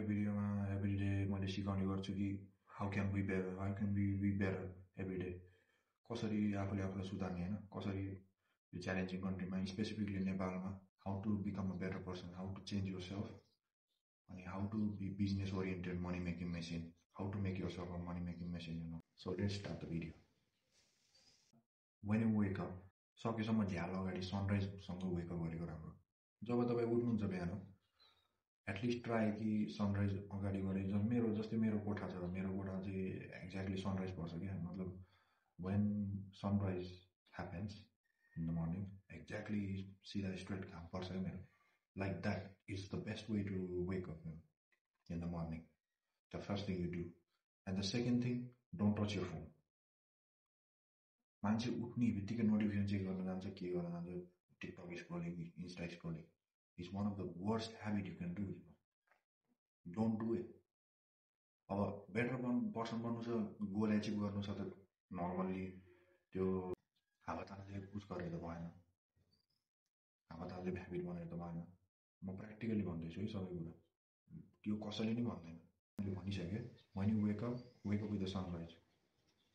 भिडियोमा every day मैले सिकाउने गर्छु कि how can be better every day, कसरी आफूले आफूलाई सुधार्ने होइन, कसरी यो च्यालेन्जिङ कन्ट्रीमा स्पेसिफिकली नेपालमा how to become a better person, how to change yourself, अनि how to be business oriented money making machine, how to make yourself a money making machine. So let's start the video. When you wake up, सकेसम्म झ्याल अगाडि सनराइजसँग wake up गरेको राम्रो. जब तपाईँ उठ्नुहुन्छ बिहान, at least try कि sunrise अगाडि गरे. जस्तै मेरो कोठा छ, मेरो कोठा चाहिँ एक्ज्याक्टली सनराइज पर्छ क्या, मतलब when sunrise happens in the morning, exactly सिधा स्ट्रेट घाम पर्छ क्या मेरो. Like that is the best way to wake up in the morning. The first thing you do. And the second thing, don't touch your phone. मान्छे उठ्ने बित्तिकै notification check गर्न जान्छ, के गर्न जान्छ, TikTok scrolling, Insta scrolling is one of the worst habit you can do. Don't do it. अब better person बन्नु छ, गोल एचिभ गर्नु छ त नर्मल्ली त्यो हावातालले पुस गरेर त भएन, हावातालले ह्याबिट बनाएर त भएन. म प्र्याक्टिकली भन्दैछु है सबै कुरा, त्यो कसैले नै भन्दैन. मैले भनिसकेँ, when you wake up with the sunrise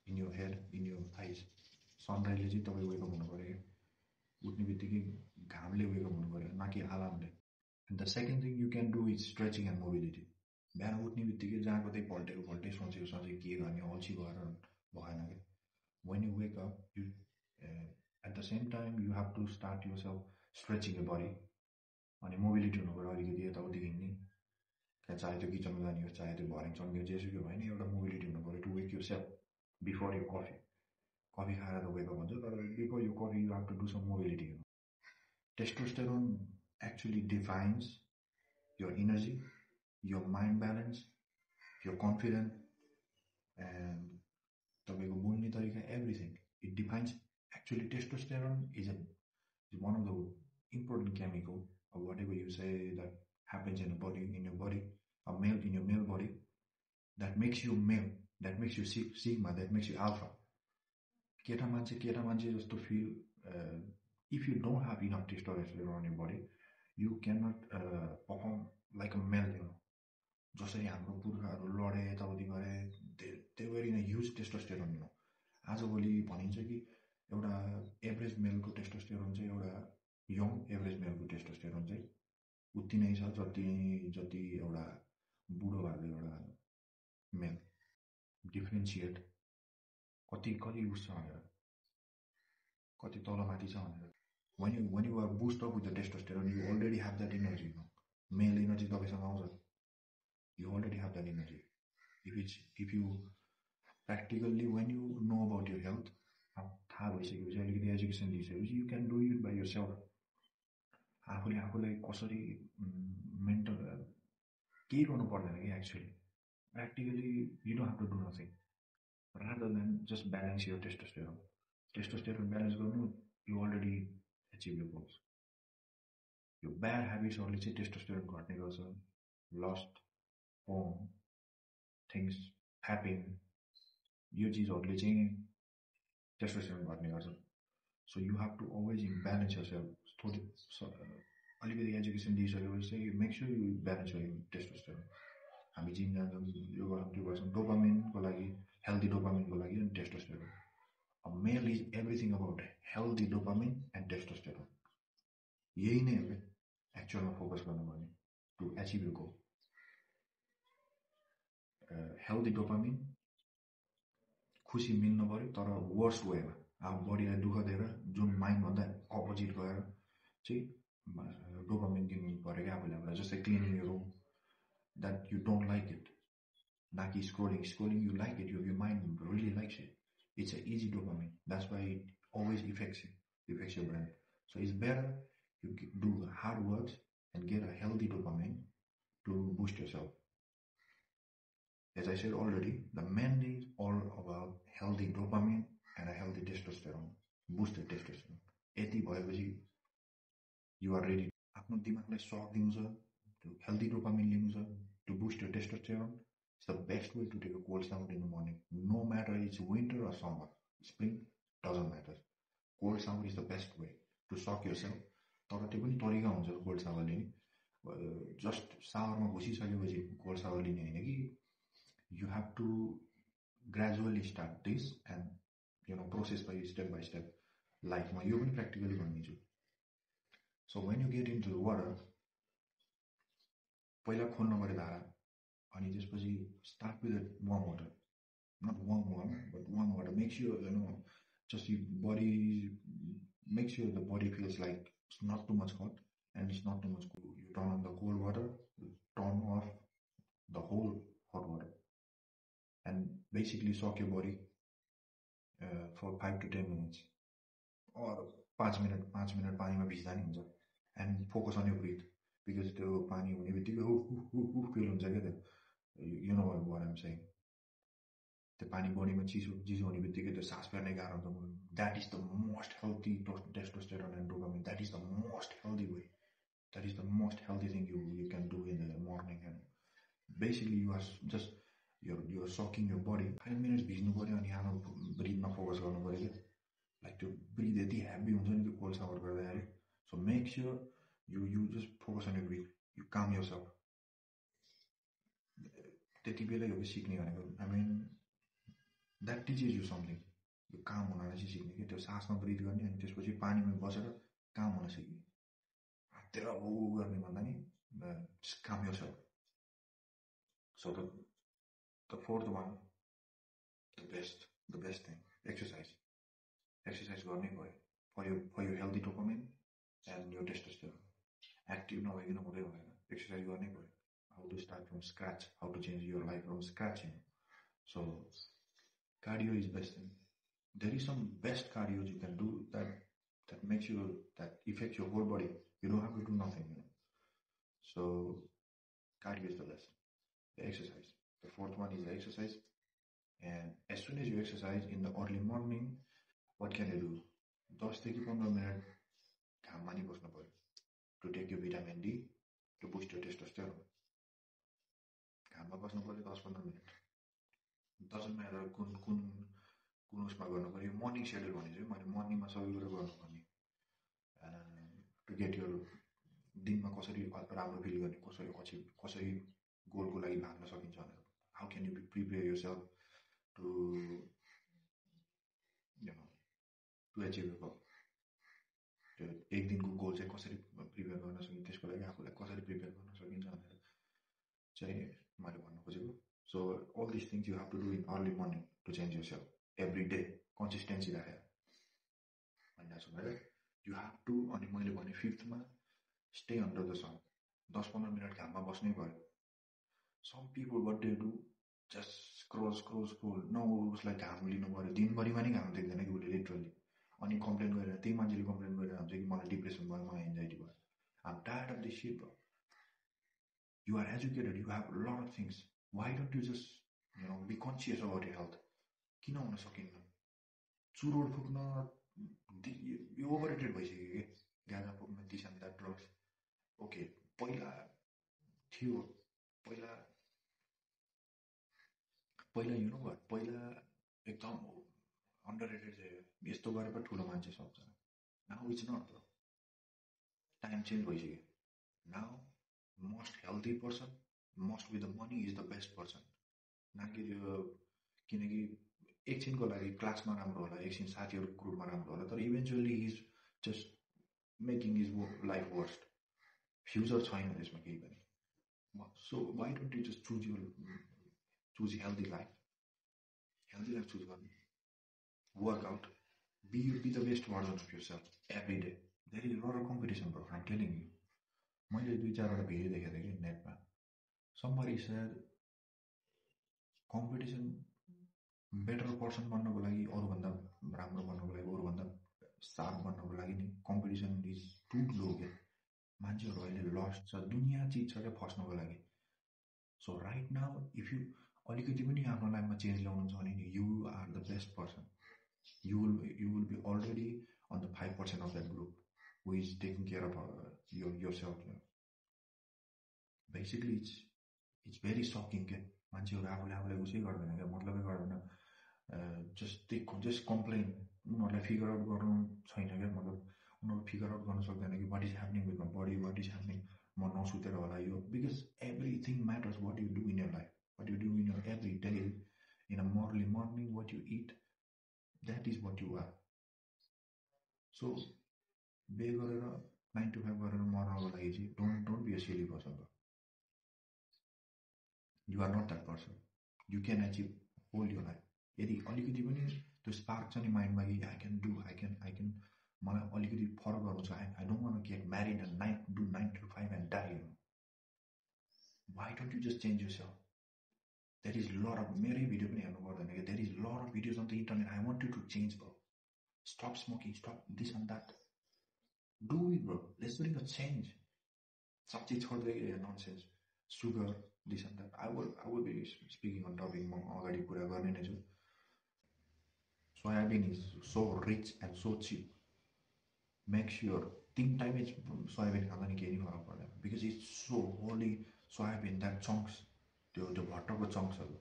in your head, in your eyes. सनराइजले चाहिँ तपाईँ वेकअप हुनु पऱ्यो क्या, उठ्ने बित्तिकै घामले वेकअप हुनु पऱ्यो, न कि अलार्मले. And the second thing you can do is stretching and mobility. बिहान उठ्ने बित्तिकै जहाँको त्यही पल्टेको सोचेको के गर्ने, अल्छी भएर भएन क्या. When you wake up, you at the same time you have to start your self stretching your body. अनि मोबिलिटी हुनु पऱ्यो, अलिकति यताउति हिँड्ने, चाहे त्यो किचनमा जाने होस्, चाहे त्यो भर्याङ चन्कियो, जेसुकै होइन, एउटा मोबिलिटी हुनु पऱ्यो to wake yourself before यो कफी. कफी खाएर त वेकअप हुन्छ, तर बिफोर यो coffee you have to do some mobility. Testosterone actually defines your energy, your mind balance, your confidence, and तपाईँको बोल्ने तरिका, everything. It defines. Actually, testosterone is one of the important chemical, or whatever you say, that happens in your body, in your male body, that makes you male, that makes you sigma, that makes you alpha. केटा मान्छे जस्तो feel. If you don't have enough testosterone in your body, you cannot perform like a male. जसरी हाम्रो पुर्खाहरू लडे, यताउति गरे, they were in a huge testosterone. आजभोलि भनिन्छ कि एउटा एभरेज मेलको टेस्टोस्टेरोन चाहिँ एउटा यङ एभरेज मेलको टेस्टोस्टेरोन चाहिँ उति नै छ जति एउटा बुढो भएको एउटा मेल. डिफ्रेन्सिएट कति उस छ भनेर, कति तलमाथि छ भनेर. When you are boosted up with the testosterone, you already have that energy. Male energy तपाईँसँग आउँछ. You already have that energy. If you practically, when you know about your health, थाहा भइसकेपछि, अलिकति एजुकेसन दिइसकेपछि, you can do it by yourself. आफूलाई कसरी mental केही गर्नु पर्दैन कि. Actually practically you don't have to do nothing rather than just balance your testosterone. Testosterone balance गर्नु, you already achieve your goals. यो ब्याड ह्याबिट्सहरूले चाहिँ टेस्टोस्टेरोन घट्ने गर्छ. लस्ट, होम, थिङ्स, ह्यापिङ, यो चिजहरूले चाहिँ टेस्टोस्टेरोन घट्ने गर्छ. So you have to always balance yourself. अलिकति एजुकेसन दिइसकेपछि चाहिँ make sure you balance your testosterone. हामी जिम जान्छौँ, यो गर्छौँ, त्यो गर्छौँ, डोपामिनको लागि, हेल्दी डोपामिनको लागि, अनि testosterone. A male is everything about healthy dopamine and testosterone. यही नै हो एक्चुअलमा फोकस गर्नुपर्ने to achieve your goal. Healthy dopamine खुसी मिल्नु पऱ्यो, तर वर्स्ट वेमा. अब बडीलाई दुःख दिएर जुन माइन्डभन्दा अपोजिट गएर चाहिँ डोपामिन दिनु पऱ्यो क्या आफूलाई. जस्तै क्लिनिङ यो room, that you don't like it, ना कि scrolling you like it, your mind really likes it. It's an easy dopamine. That's why it always affects your brain. So it's better you do the hard works and get a healthy dopamine to boost yourself. As I said already, the main is all about healthy dopamine and a healthy testosterone, boosted testosterone. यति भएपछि you are ready. आफ्नो दिमागलाई सक दिनु छ, त्यो healthy dopamine लिनु छ, to boost your testosterone. It's the best way to take a cold shower in the morning. No matter it's winter or summer, spring, doesn't matter. Cold shower is the best way to shock yourself. तर त्यो पनि तरिका हुन्छ cold सावर लिने. Just सावरमा घुसिसकेपछि cold सावर लिने होइन कि you have to gradually start this and process by step लाइफमा यो पनि प्र्याक्टिकली भनिदिन्छु so when you get into water पहिला खोल्नु पऱ्यो धारा अनि त्यसपछि start with warm water not warm, but warm water. Make sure, just your body, make sure the body feels like it's not too much hot and it's not too much cool. You turn on the cold water, you turn off the whole hot water, and basically soak your body for 5 to 10 minutes. Or 5 minutes पानीमा भिज्दा नि हुन्छ and focus on your breath because त्यो पानी हुने बित्तिकै feel हुन्छ क्या त्यो you know what I'm saying. The पानी बडीमा चिसो हुने बित्तिकै त्यो सास फेर्ने गाह्रो हुन्छ that is the most healthy testosterone and dopamine that is the most healthy way that is the most healthy thing you can do in the morning and basically you are just you're sucking your body 5 minutes भिज्नु पऱ्यो अनि आफ्नो ब्रिथमा focus गर्नु पऱ्यो क्या like त्यो breath यति heavy हुन्छ नि त्यो कोल्ड सावर गर्दाखेरि so make sure you just focus on your breath you calm yourself त्यति बेलै हो कि सिक्ने भनेको I mean that teaches you something यो काम हुनलाई चाहिँ सिक्ने कि त्यो सासमा ब्रिथ गर्ने अनि त्यसपछि पानीमा बसेर काम हुन सिक्ने हातेर गर्ने भन्दा नि काम यो self so the fourth one the best thing exercise गर्नै पऱ्यो फर यो हेल्दी डोपामिन एन्ड यो टेस्टोस्टेरोन एक्टिभ नभइकन हुँदैन एक्सर्साइज गर्नै पऱ्यो how to start from scratch how to change your life from scratch so cardio is best thing. There is some best cardio you can do that makes you that affects your whole body. You don't have to do nothing. So cardio is the best. The exercise. The fourth one is the exercise. And as soon as you exercise in the early morning, what can you do? 10 to 15 minutes घाममा नि बस्नु पर्यो to take your vitamin D to boost your testosterone. घाममा बस्नु पर्यो 10-15 minute doesn't matter कुन उसमा गर्नु पर्यो मर्निङ सेड्युल भने चाहिँ मैले मर्निङमा सबै कुरा गर्नुपर्ने टु गेट यर दिनमा कसरी राम्रो फिल गर्ने कसरी गोलको लागि भाग्न सकिन्छ भनेर how can you prepare yourself to to achieve your goal त्यो एक दिनको गोल चाहिँ कसरी प्रिपेयर गर्न सकिन्छ त्यसको लागि आफूलाई कसरी प्रिपेयर गर्न सकिन्छ भनेर चाहिँ मैले भन्नु खोजेको So all these things you have to do in early morning to change yourself every day. Consistency राखेर भन्दा छ मैले you have to अनि मैले भने फिफ्थ मा stay under the sun 10-15 minute घाममा बस्नै पर्यो some people what they do just scroll no उसलाई घाम लिनु पर्यो दिनभरिमा नि घाम देख्दैन कि उसले लिटरली अनि कम्प्लेन गरेर त्यही मान्छेले कम्प्लेन गरेर हुन्छ कि मलाई डिप्रेसन भयो मलाई एन्जाइटी भयो I'm tired of this shit bro you are educated you have a lot of things why don't you just be conscious about your health किन हुन सकिन्न चुरोड फुक्न यो ओभररेटेड भइसक्यो कि गाँजा फुक्न this and that drugs okay पहिला थियो पहिला पहिला एकदम अन्डररेटेड थियो यस्तो गरेर पनि ठुलो मान्छे सक्छ now it's not bro time change भइसक्यो now most healthy person most with the money is the best person नाकि त्यो किनकि एकछिनको लागि क्लासमा राम्रो होला एकछिन साथीहरूको ग्रुपमा राम्रो होला तर eventually is just making his life worst future छैन त्यसमा केही पनि so why don't you just choose healthy life choose गर्नु workout be the best version of yourself every day there is lot of competition bro I'm telling you मैले 2-4वटा video देखेको थिएँ कि नेटमा somebody said competition better person बन्नको लागि अरूभन्दा राम्रो बन्नको लागि अरूभन्दा साफ बन्नको लागि नि कम्पिटिसन इज टु लो के मान्छेहरू अहिले लस्ट छ दुनियाँ चिज छ क्या फस्नको लागि so right now if you अलिकति पनि आफ्नो लाइफमा चेन्ज ल्याउनु छ भने you are the best person you will be already on the 5% of that group who is taking care of yourself basically it's very sucking के मान्छेहरू आफूलाई उसै गर्दैन क्या मतलबै गर्दैन जस्ट कम्प्लेन उनीहरूलाई फिगर आउट गर्नु छैन क्या मतलब उनीहरू फिगर आउट गर्न सक्दैन कि what is happening with my body what is happening म नसुतेर होला यो, because everything matters what you do in your life, what you do in your every day, in a early morning what you eat, that is what you are. So बे गरेर 9 to 5 गरेर मर्नको लागि चाहिँ don't be a silly person. You are not that person. You can achieve whole your life. यदि अलिकति पनि त्यो स्पार्क छ नि माइन्डमा कि आई क्यान मलाई अलिकति फरक गर्नु छ, I don't want to get married and do 9 to 5 and die. Why don't you just change yourself? There is lot of, मेरै भिडियो पनि हेर्नु पर्दैन कि, there is lot of videos on the internet. I want you to change bro. Stop smoking, stop this and that. Do it bro. Let's do a change. सब चिज छोड्दै nonsense, sugar, this and that. I will be speaking on topic, म अगाडि कुरा गर्ने नै छु. Soybean is so rich and so cheap. Make sure 3 time soybean खाँदा नि केही फरक पर्दैन, because it's so holy soybean, that chunks, त्यो भट्टको चङ्क्सहरू,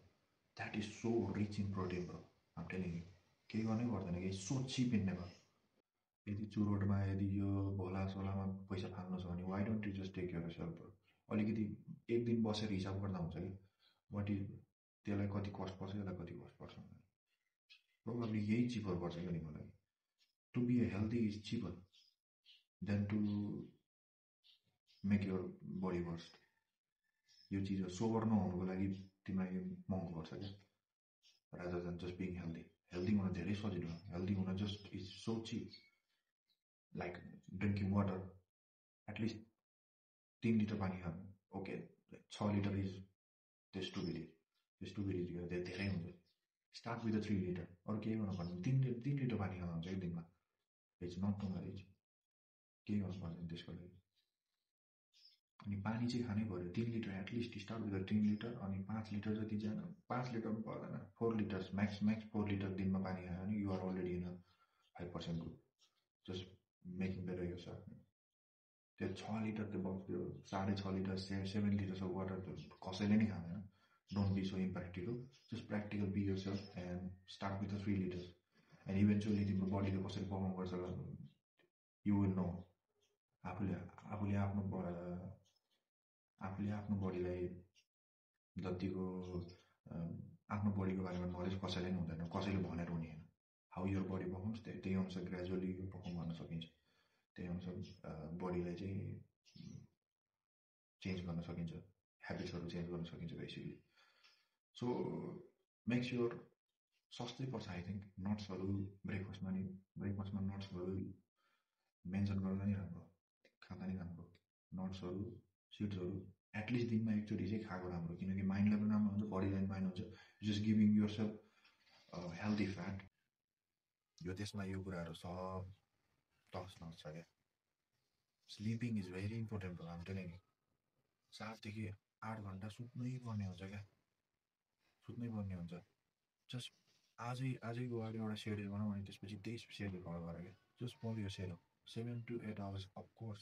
that is so rich in protein bro. I'm telling you, केही गर्नै पर्दैन कि, सो चिप इन नेपाल. यदि चुरोटमा यदि यो भोला सोलामा पैसा फाल्नु छ भने why don't you just take care of self bro. अलिकति एक दिन बसेर हिसाब गर्दा हुन्छ कि वाट इज, त्यसलाई कति कस्ट पर्छ, यसलाई कति कस्ट पर्छ. प्रोब्लमली यही चिपर पर्छ क्या नि मलाई. To be a healthy is cheaper than to make your body worst. यो चिज सोबर नहुनुको लागि तिमीलाई महँगो पर्छ क्या, rather than just being healthy. Healthy हुन धेरै सजिलो, हेल्दी हुन just is so cheap. Like drinking water, at least 3 litre पानी खानु. ओके, 6 लिटर इज टु धेरै हुन्छ. स्टार्ट विथ 3 लिटर, अरू केही गर्नु पर्दैन. 3 लिटर पानी खानु हुन्छ एक दिनमा. इट्स नट टु मच, केही गर्नु पर्दैन त्यसको लागि. अनि पानी चाहिँ खानै पऱ्यो 3 litre at least. Start with 3 litre, अनि 5 लिटर जति जान, 5 लिटर पनि पर्दैन, 4 लिटर्स म्याक्स 4 लिटर दिनमा पानी खायो भने you are already in 5% group. Just making better yourself. त्यो 6 लिटर त्यो 6.5 लिटर 7 लिटर्स अफ वाटर त कसैले नै खाँदैन. Don't be so impractical. Just practical be yourself and start with 3 litres. And eventually तिम्रो बडीले कसरी पर्फर्म गर्छ यु विल नो. आफूले आफ्नो बडीलाई जतिको आफ्नो बडीको बारेमा नलेज कसैले पनि हुँदैन, कसैले भनेर हुने होइन. हाउ यर बडी पर्फर्म्स त्यही अनुसार ग्रेजुअली पर्फर्म गर्न सकिन्छ. त्यही अनुसार बडीलाई चाहिँ चेन्ज गर्न सकिन्छ, ह्याबिट्सहरू चेन्ज गर्न सकिन्छ बेसिकली. सो मेक स्योर सस्तै पर्छ आई थिङ्क नट्सहरू ब्रेकफास्टमा नट्सहरू मेन्सन गर्दा नि राम्रो, खाँदा नि राम्रो. नट्सहरू, सिड्सहरू एटलिस्ट दिनमा एकचोटि चाहिँ खाएको राम्रो, किनकि माइन्डलाई पनि राम्रो हुन्छ, बडीलाई पनि माइन्ड हुन्छ. Just giving yourself healthy fat. यो त्यसमा यो कुराहरू सब टस नस छ क्या. स्लिपिङ इज भेरी इम्पोर्टेन्ट हो. हामी टेलिङ 7 देखि 8 घन्टा सुत्नै पर्ने हुन्छ क्या, सुत्नै पर्ने हुन्छ. जस्ट आजैको अगाडि एउटा सेड्युल बनाऊ अनि त्यसपछि त्यही सेड्युल फलो गर क्या. जस्ट फलो यो schedule 7 to 8 hours of course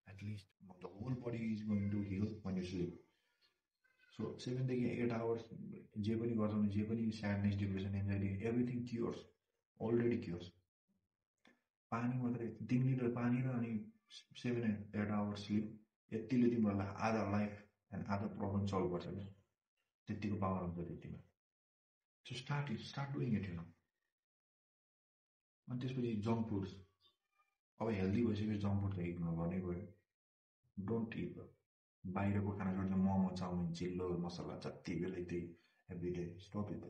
at least. The whole body is going to heal when you sleep. सो 7 देखि 8 hours जे पनि गर्छौ भने, जे पनि sadness, depression, anxiety, everything cures, already cures. पानी मात्रै 3 लिटर पानी र अनि 7 and 8 hours स्लिप, यतिले तिमीहरूलाई आधा लाइफ एन्ड आधा प्रब्लम सल्भ गर्छ क्या. त्यतिको पावर हुन्छ त्यतिमा. So start doing it you know. अनि त्यसपछि जङ्क फुड्स, अब हेल्दी भइसकेपछि जङ्क फुड त इग्नोर गर्नै पऱ्यो. Don't it. बाहिरको खाना छोड्दा मोमो, चाउमिन, चिल्लो मसला जति बेला त्यही everyday. Stop it.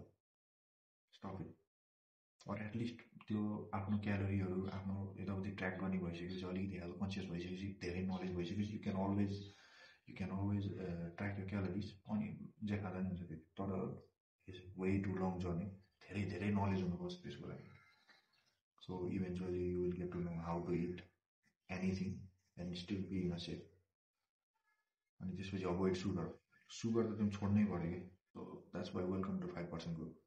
Or at least त्यो आफ्नो क्यालोरीहरू आफ्नो यताउति ट्र्याक गर्ने भइसकेपछि, अलिकति हेल्थ कन्सियस भइसकेपछि, धेरै नलेज भइसकेपछि you can always track your calories. अनि जे खाँदा नि हुन्छ त्यति. तर it's way to long journey. धेरै नलेज हुनुपर्छ त्यसको लागि. So eventually you will get to know how to eat anything and still be in a safe. अनि त्यसपछि अभोइड सुगर त तिमी छोड्नै पऱ्यो कि. So that's why welcome to 5% group.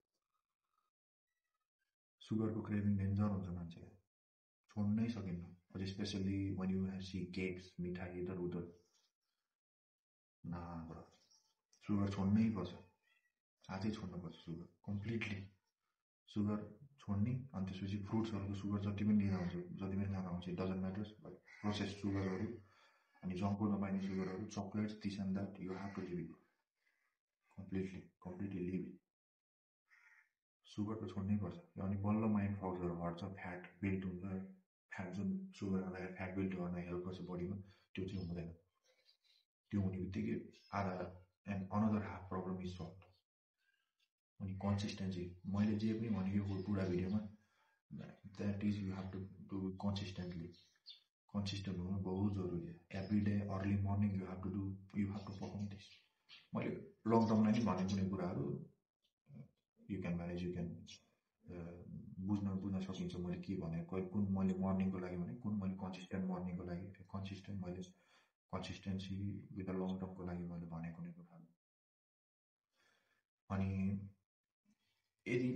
सुगरको क्रेभिङ डेन्जर हुन्छ मान्छेलाई, छोड्नै सकिन्न. अझ specially when you see cakes, मिठाई इधर उधर. सुगर छोड्नै पर्छ, आजै छोड्नुपर्छ सुगर कम्प्लिटली. सुगर छोड्ने. अनि त्यसपछि फ्रुट्सहरूको सुगर जति पनि लिँदा हुन्छ, जति पनि खाँदा हुन्छ, it doesn't matters. But process सुगरहरू अनि अनि जङ्क फुडमा पाइने सुगरहरू chocolates this and that you have to leave completely leave sugar त छोड्नै पर्छ अनि बल्ल माइन्ड फग्सहरू हट्छ फ्याट बिल्ड हुन्छ फ्याट जुन सुगर खाँदाखेरि फ्याट बिल्ड गर्न हेल्प गर्छ बडीमा त्यो चाहिँ हुँदैन त्यो हुने बित्तिकै आधा and another half problem is solve अनि कन्सिस्टेन्सी मैले जे पनि भनेको पुरा भिडियोमा that is you have to do consistently consistent हुनु बहुत जरुरी छ every day early morning you have to perform this मैले लकडाउनलाई नि भने कुनै कुराहरू you can manage you can बुझ्न सकिन्छ मैले के भने कुन मैले मर्निङको लागि भने कुन मैले कन्सिस्टेन्ट मर्निङको लागि कन्सिस्टेन्ट मैले कन्सिस्टेन्सी विथ द लङ टर्मको लागि मैले भने कुनै कुराहरू अनि यदि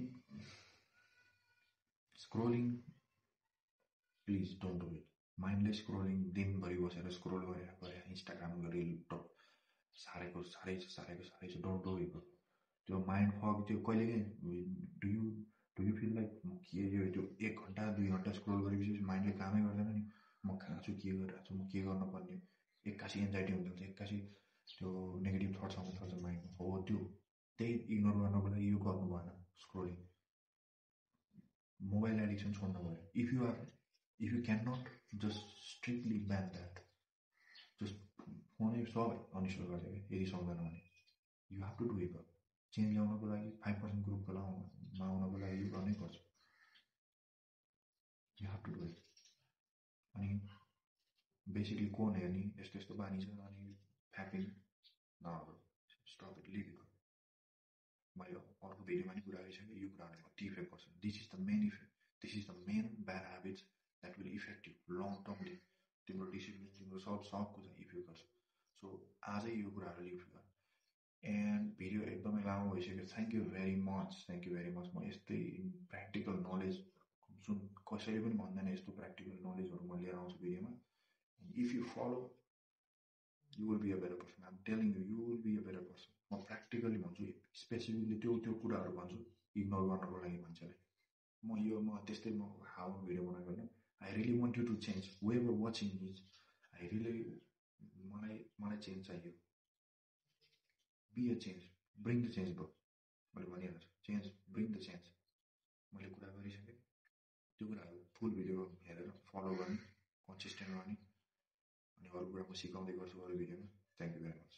scrolling please don't do it mindless scrolling दिनभरि बसेर स्क्रोल गरे इन्स्टाग्राम रिल टप साह्रैको साह्रै छ डोन्ट डु इट त्यो माइन्ड फग त्यो कहिलेकाहीँ डु यु फिल लाइक के यो त्यो 1 घन्टा 2 घन्टा स्क्रोल गरेपछि माइन्डले कामै गर्दैन नि म कहाँ छु के गरिरहेको छु म के गर्नुपर्ने एक्कासी एन्जाइटी हुन्छ एक्कासी त्यो नेगेटिभ थट्स आउन थाल्छ माइन्डमा हो त्यो त्यही इग्नोर गर्नको लागि यो गर्नु भएन स्क्रोलिङ मोबाइल एडिक्सन छोड्नु पऱ्यो if you can not just strictly ban that just फोनै सबै अनइन्स्टल गरिदियो यदि सक्दैन भने you have to do it change ल्याउनको लागि 5% ग्रुपको आउनको लागि यो गर्नै पर्छ you have to do it अनि बेसिकली कोन हेर्ने यस्तो यस्तो बानी छ अनि फ्यापिङ नगर्नु स्टप इट लिभ इट मैले अर्को भिडियोमा नि कुरा गरिसकेँ यो कुराहरूले कति इफेक्ट गर्छ this is the main bad habits that will effect you long termly तिम्रो डिसिप्लिन तिम्रो सब कुरा इफेक्ट गर्छ सो आजै यो कुराहरू लिभ गर एन्ड भिडियो एकदमै लामो भइसक्यो थ्याङ्क यू भेरी मच म यस्तै प्र्याक्टिकल नलेज जुन कसैले पनि भन्दैन यस्तो प्र्याक्टिकल नलेजहरू म लिएर आउँछु भिडियोमा if you follow you will be a better person I'm telling you will be a better person म प्र्याक्टिकली भन्छु स्पेसिफिकली त्यो कुराहरू भन्छु इग्नोर गर्नको लागि मान्छेलाई म त्यस्तै म हाउ भिडियो बनाएको होइन I really want you to change whoever watching is I really मलाई चेन्ज चाहियो be a change bring the change bro मैले भनिहाल्छु चेन्ज ब्रिङ द चेन्ज मैले कुरा गरिसकेँ त्यो कुराहरू फुल भिडियो हेरेर फलो गर्ने कन्सिस्टेन्ट गर्ने अनि अरू कुरा म सिकाउँदै गर्छु अरू भिडियोमा थ्याङ्क यू भेरी मच